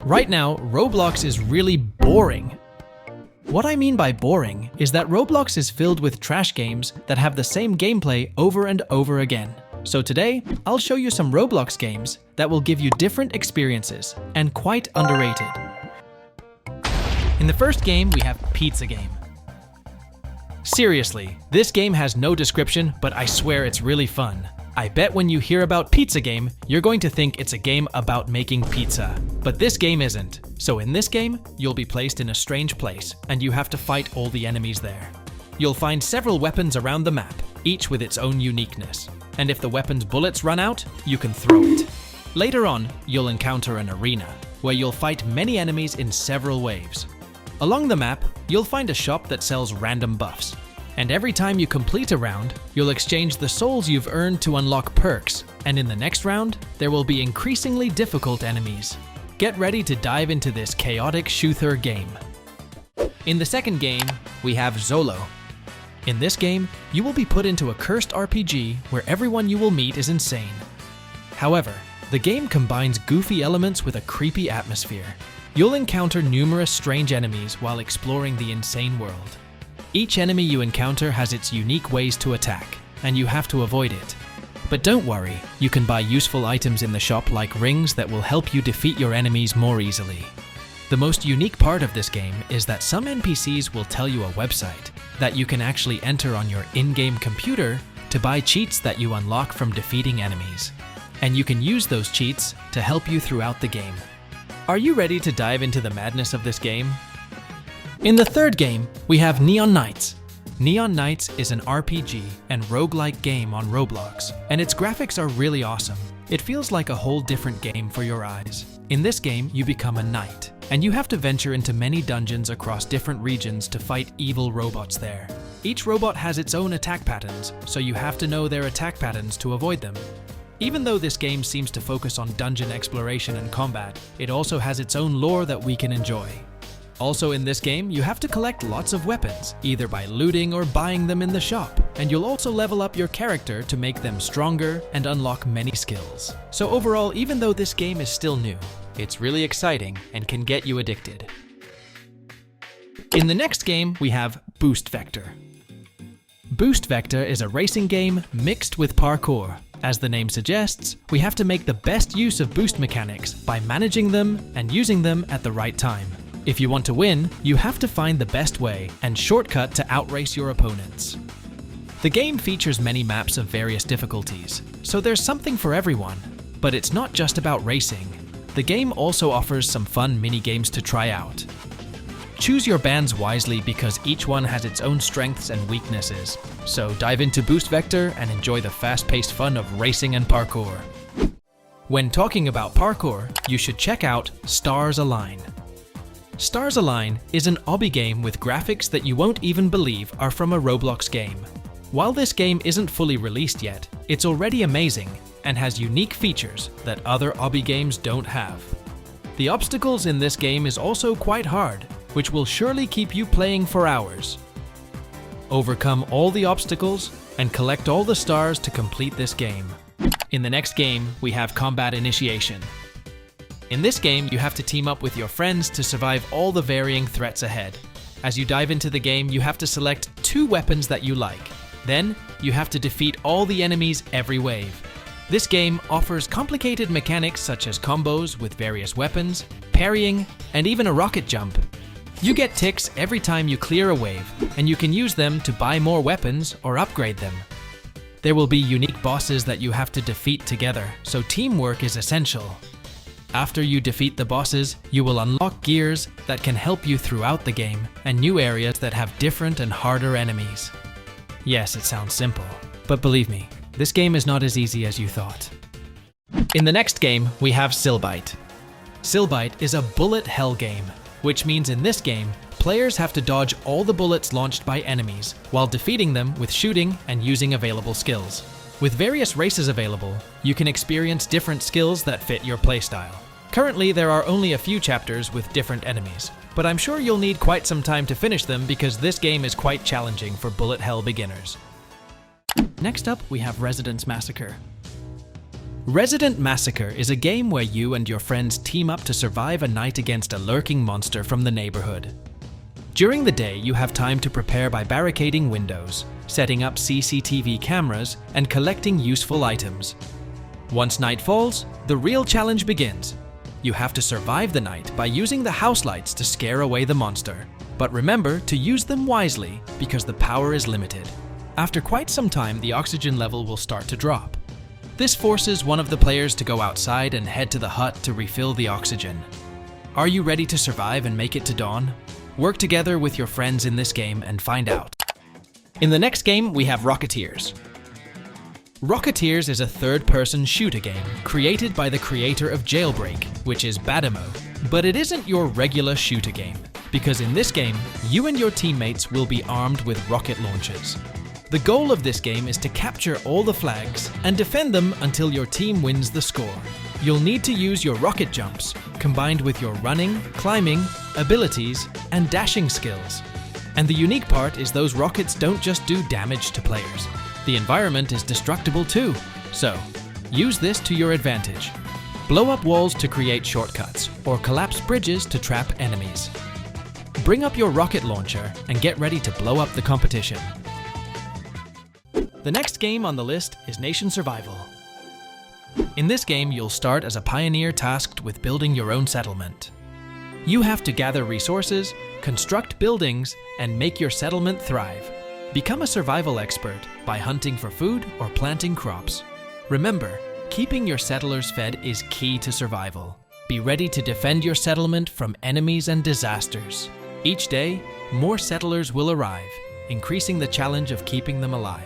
Right now, Roblox is really boring. What I mean by boring is that Roblox is filled with trash games that have the same gameplay over and over again. So today, I'll show you some Roblox games that will give you different experiences and quite underrated. In the first game, we have Pizza Game. Seriously, this game has no description, but I swear it's really fun. I bet when you hear about Pizza Game, you're going to think it's a game about making pizza. But this game isn't. So in this game, you'll be placed in a strange place, and you have to fight all the enemies there. You'll find several weapons around the map, each with its own uniqueness. And if the weapon's bullets run out, you can throw it. Later on, you'll encounter an arena, where you'll fight many enemies in several waves. Along the map, you'll find a shop that sells random buffs. And every time you complete a round, you'll exchange the souls you've earned to unlock perks. And in the next round, there will be increasingly difficult enemies. Get ready to dive into this chaotic shooter game. In the second game, we have Xolo. In this game, you will be put into a cursed RPG where everyone you will meet is insane. However, the game combines goofy elements with a creepy atmosphere. You'll encounter numerous strange enemies while exploring the insane world. Each enemy you encounter has its unique ways to attack, and you have to avoid it. But don't worry, you can buy useful items in the shop like rings that will help you defeat your enemies more easily. The most unique part of this game is that some NPCs will tell you a website that you can actually enter on your in-game computer to buy cheats that you unlock from defeating enemies. And you can use those cheats to help you throughout the game. Are you ready to dive into the madness of this game? In the third game, we have Neon Knights. Neon Knights is an RPG and roguelike game on Roblox, and its graphics are really awesome. It feels like a whole different game for your eyes. In this game, you become a knight, and you have to venture into many dungeons across different regions to fight evil robots there. Each robot has its own attack patterns, so you have to know their attack patterns to avoid them. Even though this game seems to focus on dungeon exploration and combat, it also has its own lore that we can enjoy. Also in this game, you have to collect lots of weapons, either by looting or buying them in the shop. And you'll also level up your character to make them stronger and unlock many skills. So overall, even though this game is still new, it's really exciting and can get you addicted. In the next game, we have Boost Vector. Boost Vector is a racing game mixed with parkour. As the name suggests, we have to make the best use of boost mechanics by managing them and using them at the right time. If you want to win, you have to find the best way and shortcut to outrace your opponents. The game features many maps of various difficulties, so there's something for everyone. But it's not just about racing. The game also offers some fun mini-games to try out. Choose your bands wisely because each one has its own strengths and weaknesses. So dive into Boost Vector and enjoy the fast-paced fun of racing and parkour. When talking about parkour, you should check out Stars Allign. Stars Allign is an obby game with graphics that you won't even believe are from a Roblox game. While this game isn't fully released yet, it's already amazing and has unique features that other obby games don't have. The obstacles in this game is also quite hard, which will surely keep you playing for hours. Overcome all the obstacles and collect all the stars to complete this game. In the next game, we have Combat Initiation. In this game, you have to team up with your friends to survive all the varying threats ahead. As you dive into the game, you have to select 2 weapons that you like. Then, you have to defeat all the enemies every wave. This game offers complicated mechanics such as combos with various weapons, parrying, and even a rocket jump. You get ticks every time you clear a wave, and you can use them to buy more weapons or upgrade them. There will be unique bosses that you have to defeat together, so teamwork is essential. After you defeat the bosses, you will unlock gears that can help you throughout the game, and new areas that have different and harder enemies. Yes, it sounds simple, but believe me, this game is not as easy as you thought. In the next game, we have Sylbyte. Sylbyte is a bullet hell game, which means in this game, players have to dodge all the bullets launched by enemies, while defeating them with shooting and using available skills. With various races available, you can experience different skills that fit your playstyle. Currently, there are only a few chapters with different enemies, but I'm sure you'll need quite some time to finish them because this game is quite challenging for bullet hell beginners. Next up, we have Residence Massacre. Resident Massacre is a game where you and your friends team up to survive a night against a lurking monster from the neighborhood. During the day, you have time to prepare by barricading windows, setting up CCTV cameras, and collecting useful items. Once night falls, the real challenge begins. You have to survive the night by using the house lights to scare away the monster. But remember to use them wisely because the power is limited. After quite some time, the oxygen level will start to drop. This forces one of the players to go outside and head to the hut to refill the oxygen. Are you ready to survive and make it to dawn? Work together with your friends in this game and find out. In the next game, we have Rocketeers. Rocketeers is a third-person shooter game created by the creator of Jailbreak, which is Badamo. But it isn't your regular shooter game, because in this game, you and your teammates will be armed with rocket launchers. The goal of this game is to capture all the flags and defend them until your team wins the score. You'll need to use your rocket jumps, combined with your running, climbing, abilities, and dashing skills. And the unique part is those rockets don't just do damage to players. The environment is destructible too, so use this to your advantage. Blow up walls to create shortcuts, or collapse bridges to trap enemies. Bring up your rocket launcher and get ready to blow up the competition. The next game on the list is Nation Survival. In this game, you'll start as a pioneer tasked with building your own settlement. You have to gather resources, construct buildings, and make your settlement thrive. Become a survival expert by hunting for food or planting crops. Remember, keeping your settlers fed is key to survival. Be ready to defend your settlement from enemies and disasters. Each day, more settlers will arrive, increasing the challenge of keeping them alive.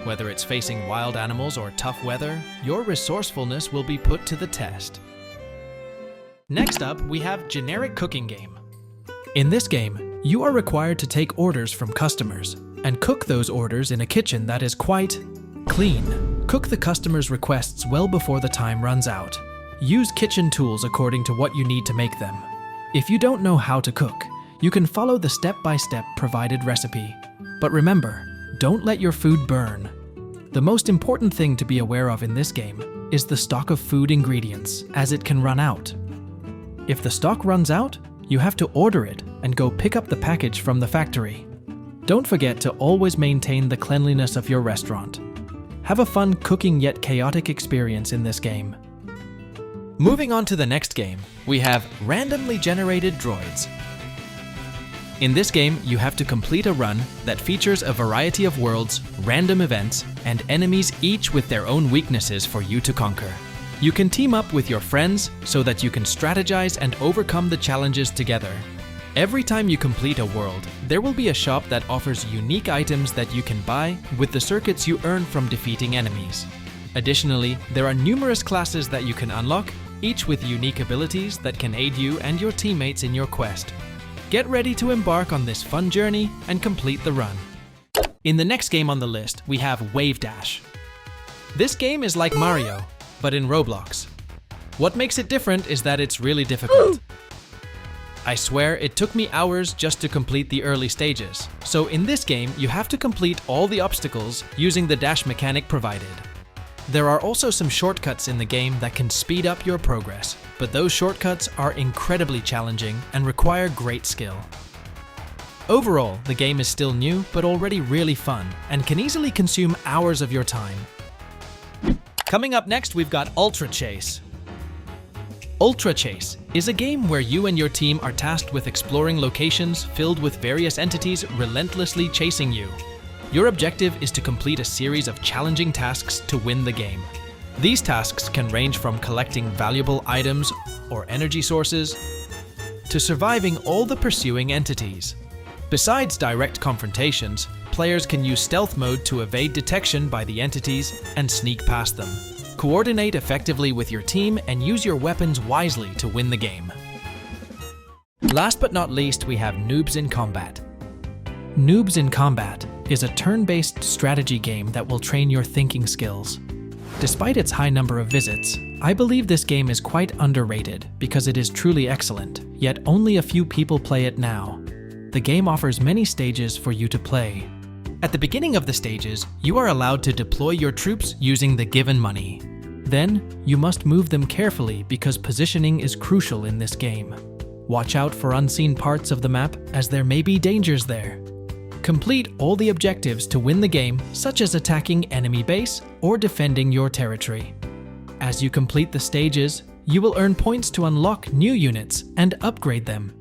Whether it's facing wild animals or tough weather, your resourcefulness will be put to the test. Next up, we have Generic Cooking Game. In this game, you are required to take orders from customers and cook those orders in a kitchen that is quite clean. Cook the customer's requests well before the time runs out. Use kitchen tools according to what you need to make them. If you don't know how to cook, you can follow the step-by-step provided recipe. But remember, don't let your food burn. The most important thing to be aware of in this game is the stock of food ingredients, as it can run out. If the stock runs out, you have to order it and go pick up the package from the factory. Don't forget to always maintain the cleanliness of your restaurant. Have a fun cooking yet chaotic experience in this game. Moving on to the next game, we have Randomly Generated Droids. In this game, you have to complete a run that features a variety of worlds, random events, and enemies, each with their own weaknesses for you to conquer. You can team up with your friends so that you can strategize and overcome the challenges together. Every time you complete a world, there will be a shop that offers unique items that you can buy with the circuits you earn from defeating enemies. Additionally, there are numerous classes that you can unlock, each with unique abilities that can aid you and your teammates in your quest. Get ready to embark on this fun journey and complete the run. In the next game on the list, we have Wavedash. This game is like Mario, but in Roblox. What makes it different is that it's really difficult. I swear it took me hours just to complete the early stages. So in this game, you have to complete all the obstacles using the dash mechanic provided. There are also some shortcuts in the game that can speed up your progress, but those shortcuts are incredibly challenging and require great skill. Overall, the game is still new, but already really fun, and can easily consume hours of your time. Coming up next, we've got Ultrachase. Ultrachase is a game where you and your team are tasked with exploring locations filled with various entities relentlessly chasing you. Your objective is to complete a series of challenging tasks to win the game. These tasks can range from collecting valuable items or energy sources to surviving all the pursuing entities. Besides direct confrontations, players can use stealth mode to evade detection by the entities and sneak past them. Coordinate effectively with your team and use your weapons wisely to win the game. Last but not least, we have Noobs in Combat. Noobs in Combat is a turn-based strategy game that will train your thinking skills. Despite its high number of visits, I believe this game is quite underrated because it is truly excellent, yet only a few people play it now. The game offers many stages for you to play. At the beginning of the stages, you are allowed to deploy your troops using the given money. Then, you must move them carefully because positioning is crucial in this game. Watch out for unseen parts of the map as there may be dangers there. Complete all the objectives to win the game, such as attacking enemy base or defending your territory. As you complete the stages, you will earn points to unlock new units and upgrade them.